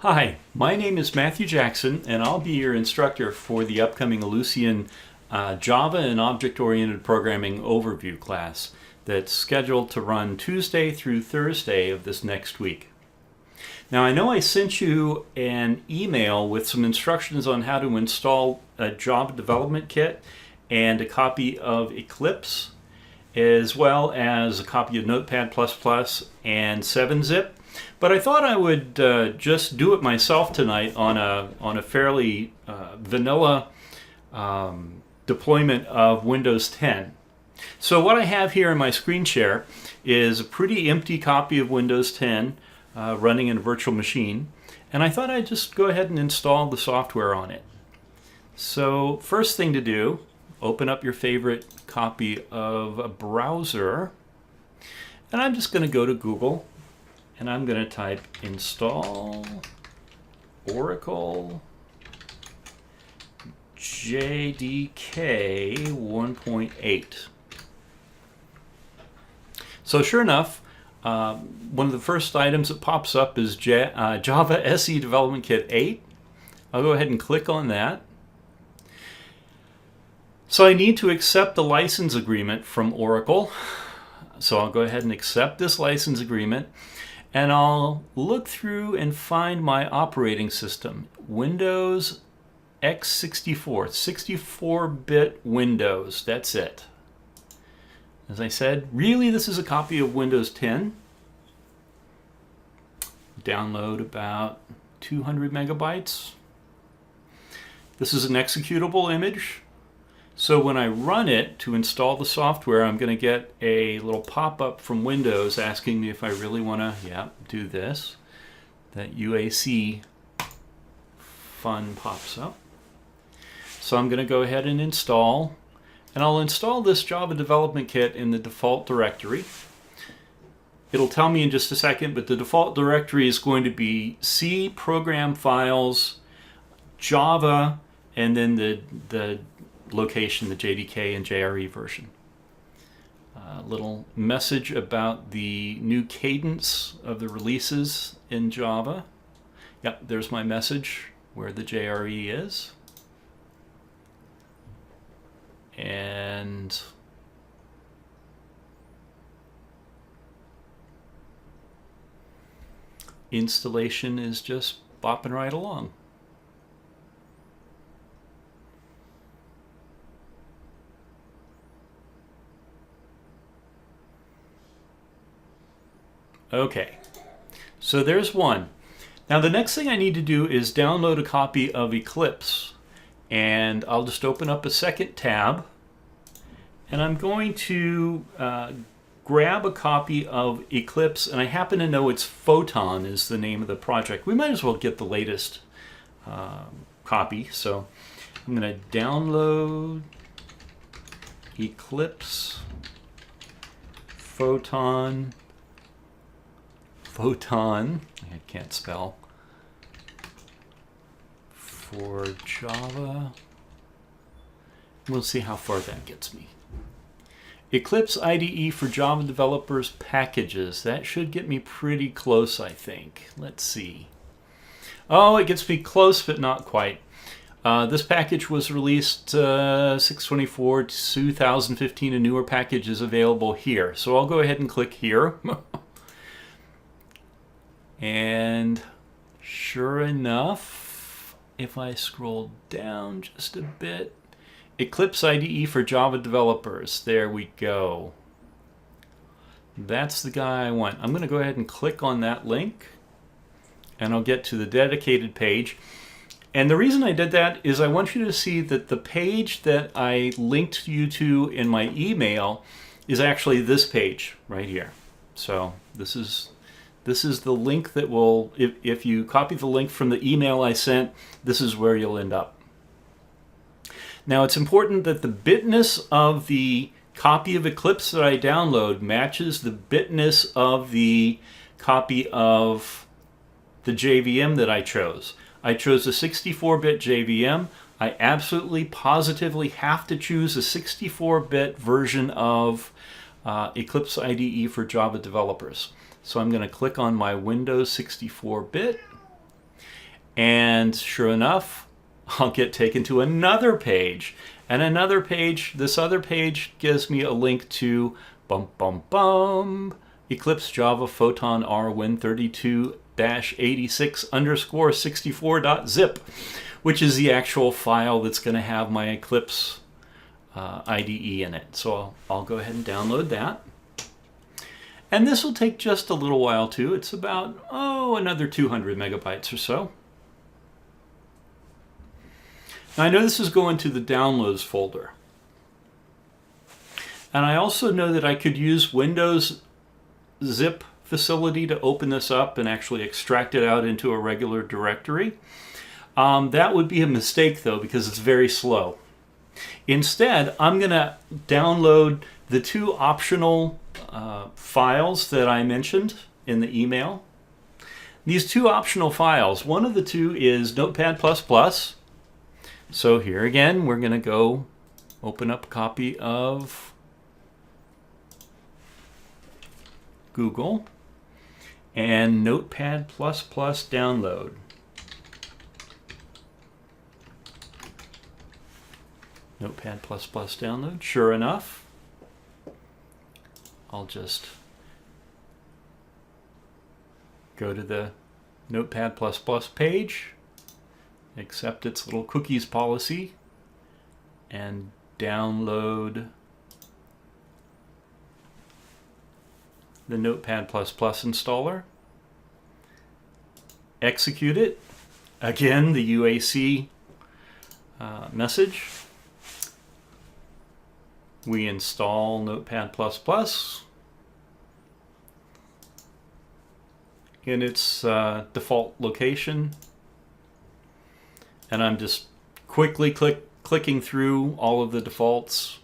Hi, my name is Matthew Jackson, and I'll be your instructor for the upcoming Ellucian Java and Object-Oriented Programming Overview class that's scheduled to run Tuesday through Thursday of this next week. Now, I know I sent you an email with some instructions on how to install a Java development kit and a copy of Eclipse, as well as a copy of Notepad++ and 7-Zip. But I thought I would just do it myself tonight on a fairly vanilla deployment of Windows 10. So what I have here in my screen share is a pretty empty copy of Windows 10 running in a virtual machine, and I thought I'd just go ahead and install the software on it. So first thing to do, open up your favorite copy of a browser, and I'm just going to go to Google. And I'm going to type install Oracle JDK 1.8. So sure enough, one of the first items that pops up is Java SE Development Kit 8. I'll go ahead and click on that. So I need to accept the license agreement from Oracle. So I'll go ahead and accept this license agreement. And I'll look through and find my operating system, Windows x64, 64-bit Windows, that's it. As I said, really this is a copy of Windows 10. Download about 200 megabytes. This is an executable image. So when I run it to install the software, I'm going to get a little pop-up from Windows asking me if I really want to, do this. That UAC fun pops up. So I'm going to go ahead and install. And I'll install this Java development kit in the default directory. It'll tell me in just a second, but the default directory is going to be C, program files, Java, and then the location, the JDK and JRE version. A little message about the new cadence of the releases in Java. Yep, there's my message where the JRE is. And installation is just bopping right along. Okay, so there's one. Now the next thing I need to do is download a copy of Eclipse, and I'll just open up a second tab, and I'm going to grab a copy of Eclipse, and I happen to know it's Photon is the name of the project. We might as well get the latest copy, so I'm going to download Eclipse Photon, I can't spell, for Java. We'll see how far that gets me. Eclipse IDE for Java developers packages. That should get me pretty close, I think. Let's see. Oh, it gets me close, but not quite. This package was released 6/24/2015. A newer package is available here. So I'll go ahead and click here. And sure enough, if I scroll down just a bit, Eclipse IDE for Java developers. There we go. That's the guy I want. I'm going to go ahead and click on that link, and I'll get to the dedicated page. And the reason I did that is I want you to see that the page that I linked you to in my email is actually this page right here. So this is the link that will, if you copy the link from the email I sent, this is where you'll end up. Now it's important that the bitness of the copy of Eclipse that I download matches the bitness of the copy of the JVM that I chose. I chose a 64-bit JVM. I absolutely positively have to choose a 64-bit version of Eclipse IDE for Java developers. So I'm going to click on my Windows 64-bit, And sure enough, I'll get taken to another page. And another page, this other page gives me a link to Eclipse Java Photon R Win32-86_64.zip, which is the actual file that's going to have my Eclipse IDE in it. So I'll go ahead and download that. And this will take just a little while too. It's about, another 200 megabytes or so. Now I know this is going to the downloads folder. And I also know that I could use Windows zip facility to open this up and actually extract it out into a regular directory. That would be a mistake though, because it's very slow. Instead, I'm going to download the two optional files that I mentioned in the email. These two optional files, one of the two is Notepad++. So here again, we're going to go open up a copy of Google and Notepad++ download. Notepad++ download. Sure enough, I'll just go to the Notepad++ page, accept its little cookies policy, and download the Notepad++ installer. Execute it. Again, the UAC message. We install Notepad++ in its default location. And I'm just quickly clicking through all of the defaults.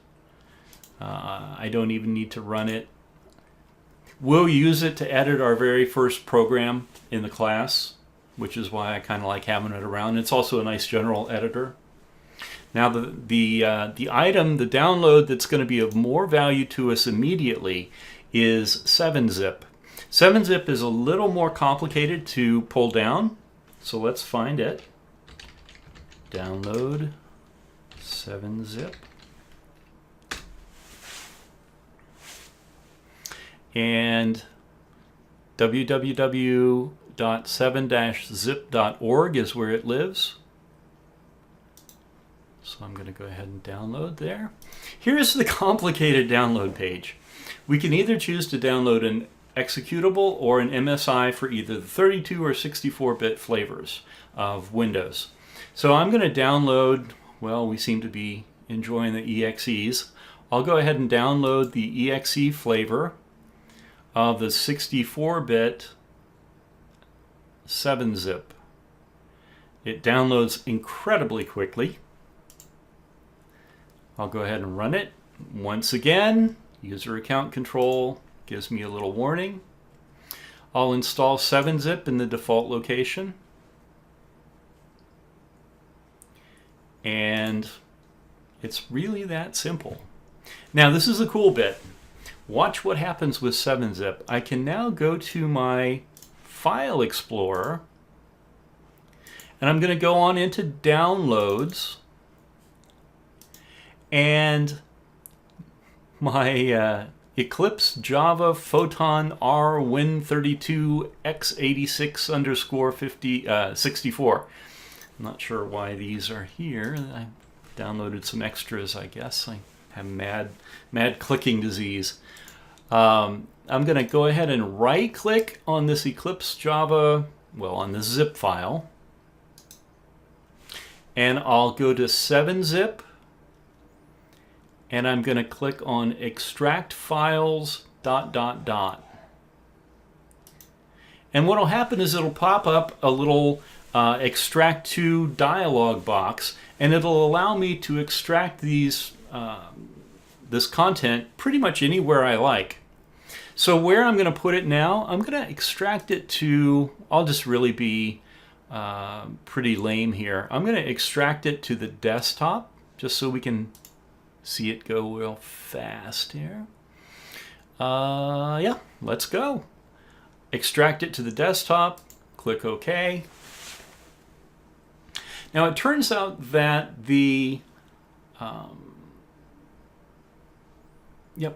I don't even need to run it. We'll use it to edit our very first program in the class, which is why I kind of like having it around. It's also a nice general editor. Now the item, the download that's going to be of more value to us immediately is 7-zip. 7-zip is a little more complicated to pull down, so let's find it. Download 7-zip. And www.7-zip.org is where it lives. So I'm going to go ahead and download there. Here's the complicated download page. We can either choose to download an executable or an MSI for either the 32 or 64-bit flavors of Windows. So I'm going to download, well, we seem to be enjoying the EXEs. I'll go ahead and download the EXE flavor of the 64-bit 7-zip. It downloads incredibly quickly. I'll go ahead and run it. Once again, user account control gives me a little warning. I'll install 7-zip in the default location. And it's really that simple. Now this is the cool bit. Watch what happens with 7-zip. I can now go to my File Explorer, and I'm going to go on into Downloads, and my Eclipse Java Photon R Win32-x86_64. I'm not sure why these are here. I downloaded some extras, I guess. I have mad clicking disease. I'm going to go ahead and right-click on this Eclipse Java, well, on this zip file. And I'll go to 7-zip. And I'm going to click on Extract Files ... And what will happen is it'll pop up a little Extract To dialog box, and it'll allow me to extract these this content pretty much anywhere I like. So where I'm going to put it now, I'm going to extract it to, I'll just really be pretty lame here. I'm going to extract it to the desktop, just so we can see it go real fast here. Yeah, let's go. Extract it to the desktop, click OK. Now it turns out that the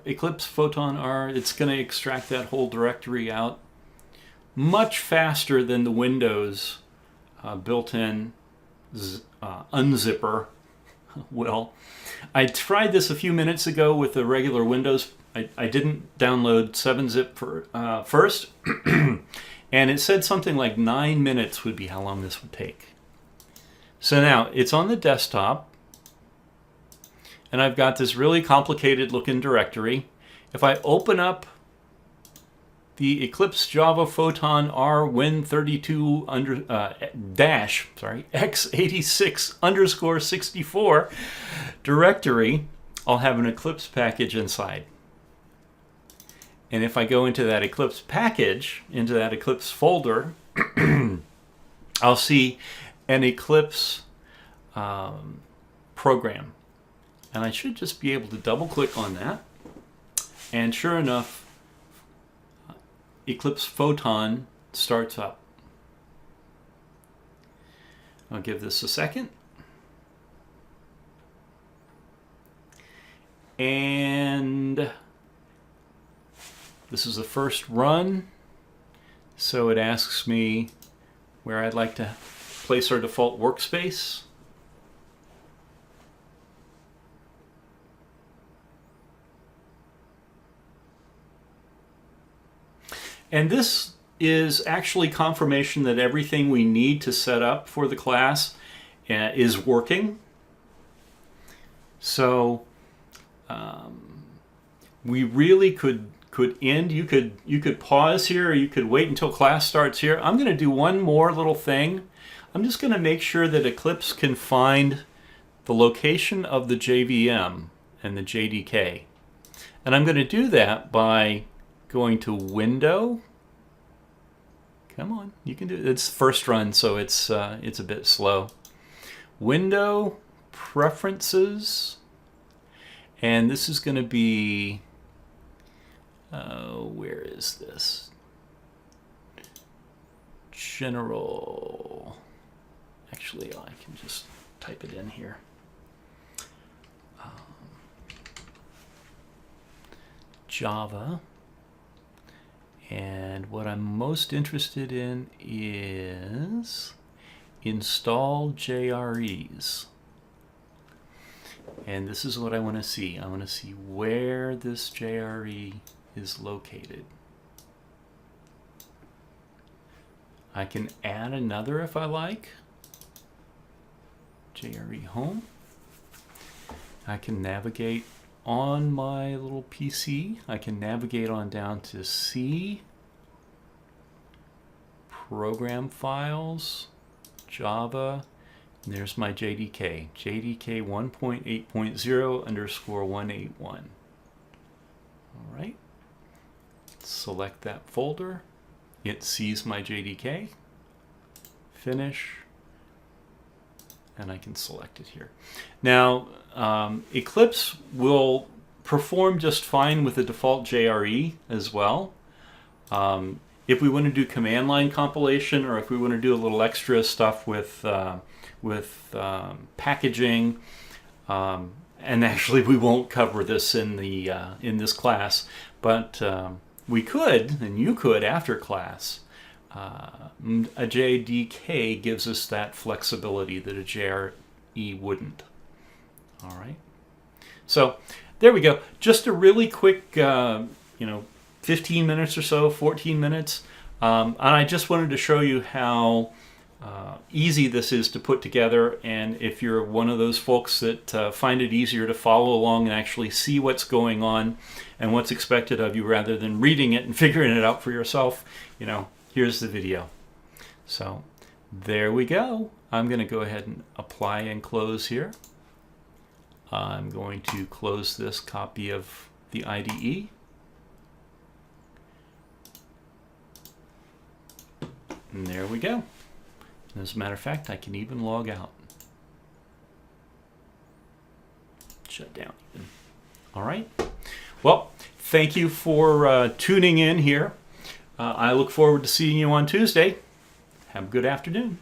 Eclipse Photon R, it's going to extract that whole directory out much faster than the Windows built-in unzipper will. I tried this a few minutes ago with the regular Windows. I didn't download 7-zip first, and it said something like 9 minutes would be how long this would take. So now it's on the desktop, and I've got this really complicated looking directory. If I open up the Eclipse Java Photon R Win32 x86_64 directory, I'll have an Eclipse package inside. And if I go into that Eclipse package, into that Eclipse folder, I'll see an Eclipse program. And I should just be able to double click on that. And sure enough, Eclipse Photon starts up. I'll give this a second. And this is the first run. So it asks me where I'd like to place our default workspace. And this is actually confirmation that everything we need to set up for the class is working. So we really could end. You could pause here, or you could wait until class starts here. I'm going to do one more little thing. I'm just going to make sure that Eclipse can find the location of the JVM and the JDK. And I'm going to do that by going to Window. Come on, you can do it. It's first run, so it's a bit slow. Window, Preferences, and this is going to be, where is this? General. Actually, I can just type it in here. Java. And what I'm most interested in is install JREs. And this is what I want to see. I want to see where this JRE is located. I can add another if I like. JRE home. I can navigate on my little PC. I can navigate on down to C, Program Files, Java, and there's my JDK, JDK 1.8.0_181. All right, select that folder. It sees my JDK, finish, and I can select it here. Now, Eclipse will perform just fine with the default JRE as well. If we want to do command line compilation, or if we want to do a little extra stuff with packaging, and actually we won't cover this in the in this class, but we could, and you could after class. A JDK gives us that flexibility that a JRE wouldn't. All right. So there we go. Just a really quick, 15 minutes or so, 14 minutes. And I just wanted to show you how easy this is to put together. And if you're one of those folks that find it easier to follow along and actually see what's going on and what's expected of you rather than reading it and figuring it out for yourself, here's the video. So there we go. I'm going to go ahead and apply and close here. I'm going to close this copy of the IDE. And there we go. And as a matter of fact, I can even log out. Shut down even. All right. Well, thank you for tuning in here. I look forward to seeing you on Tuesday. Have a good afternoon.